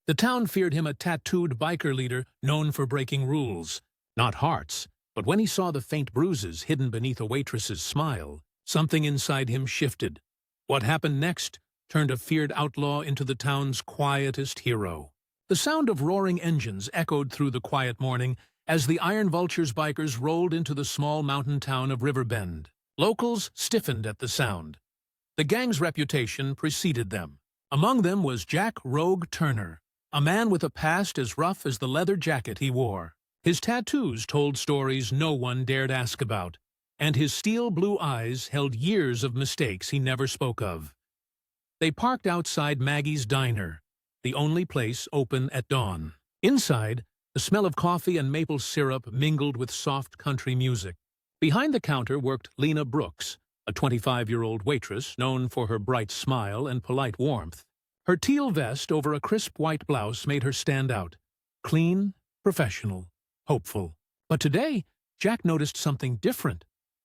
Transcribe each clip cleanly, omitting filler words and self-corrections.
The town feared him, a tattooed biker leader known for breaking rules. Not hearts, but when he saw the faint bruises hidden beneath a waitress's smile, something inside him shifted. What happened next turned a feared outlaw into the town's quietest hero. The sound of roaring engines echoed through the quiet morning as the Iron Vulture's bikers rolled into the small mountain town of Riverbend. Locals stiffened at the sound. The gang's reputation preceded them. Among them was Jack "Rogue" Turner, a man with a past as rough as the leather jacket he wore. His tattoos told stories no one dared ask about, and his steel blue eyes held years of mistakes he never spoke of. They parked outside Maggie's Diner, the only place open at dawn. Inside, the smell of coffee and maple syrup mingled with soft country music. Behind the counter worked Lena Brooks, a 25-year-old waitress known for her bright smile and polite warmth. Her teal vest over a crisp white blouse made her stand out. Clean, professional, hopeful. But today, Jack noticed something different.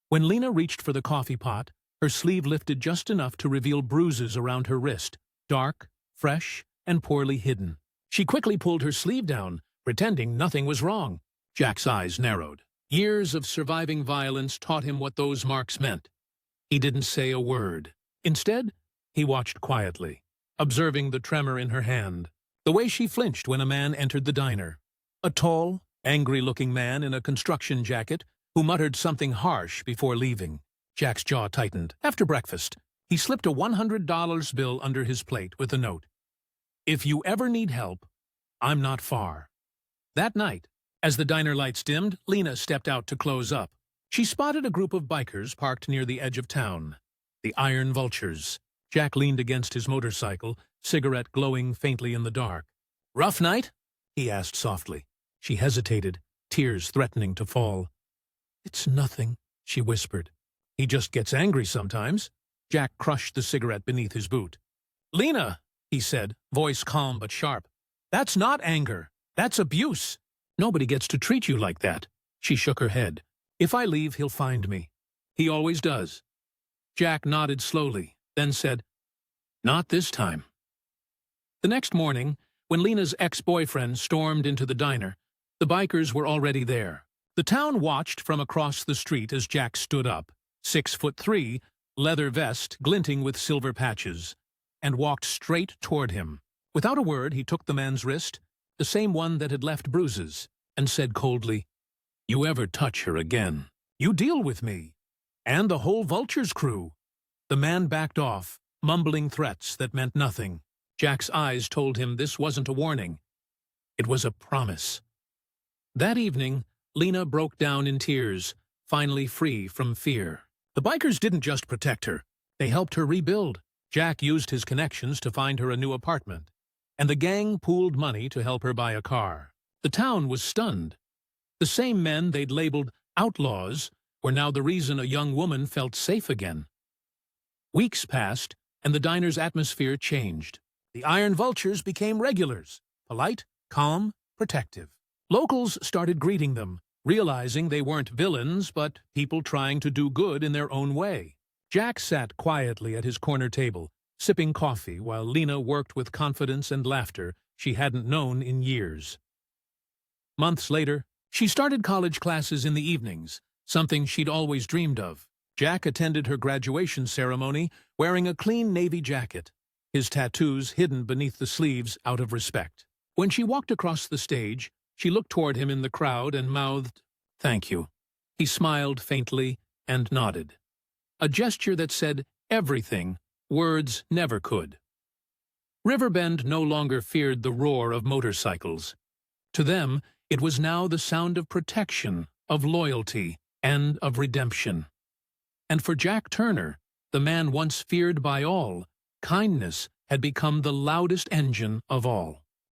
When Lena reached for the coffee pot, her sleeve lifted just enough to reveal bruises around her wrist, dark, fresh, and poorly hidden. She quickly pulled her sleeve down, pretending nothing was wrong. Jack's eyes narrowed. Years of surviving violence taught him what those marks meant. He didn't say a word. Instead, he watched quietly, observing the tremor in her hand, the way she flinched when a man entered the diner. A tall, angry-looking man in a construction jacket who muttered something harsh before leaving. Jack's jaw tightened. After breakfast, he slipped a $100 bill under his plate with a note. "If you ever need help, I'm not far." That night, as the diner lights dimmed, Lena stepped out to close up. She spotted a group of bikers parked near the edge of town. The Iron Vultures. Jack leaned against his motorcycle, cigarette glowing faintly in the dark. "Rough night?" he asked softly. She hesitated, tears threatening to fall. "It's nothing," she whispered. "He just gets angry sometimes." Jack crushed the cigarette beneath his boot. "Lena," he said, voice calm but sharp. "That's not anger. That's abuse. Nobody gets to treat you like that." She shook her head. "If I leave, he'll find me. He always does." Jack nodded slowly, then said, "Not this time." The next morning, when Lena's ex-boyfriend stormed into the diner, the bikers were already there. The town watched from across the street as Jack stood up, 6'3", leather vest glinting with silver patches, and walked straight toward him. Without a word, he took the man's wrist, the same one that had left bruises, and said coldly, "You ever touch her again, you deal with me, and the whole Vulture's crew." The man backed off, mumbling threats that meant nothing. Jack's eyes told him this wasn't a warning. It was a promise. That evening, Lena broke down in tears, finally free from fear. The bikers didn't just protect her. They helped her rebuild. Jack used his connections to find her a new apartment, and the gang pooled money to help her buy a car. The town was stunned. The same men they'd labeled outlaws were now the reason a young woman felt safe again. Weeks passed, and the diner's atmosphere changed. The Iron Vultures became regulars, polite, calm, protective. Locals started greeting them, realizing they weren't villains but people trying to do good in their own way. Jack sat quietly at his corner table, sipping coffee while Lena worked with confidence and laughter she hadn't known in years. Months later, she started college classes in the evenings, something she'd always dreamed of. Jack attended her graduation ceremony wearing a clean navy jacket, his tattoos hidden beneath the sleeves out of respect. When she walked across the stage, she looked toward him in the crowd and mouthed, "Thank you." He smiled faintly and nodded, a gesture that said everything words never could. Riverbend no longer feared the roar of motorcycles. To them, it was now the sound of protection, of loyalty, and of redemption. And for Jack Turner, the man once feared by all, kindness had become the loudest engine of all.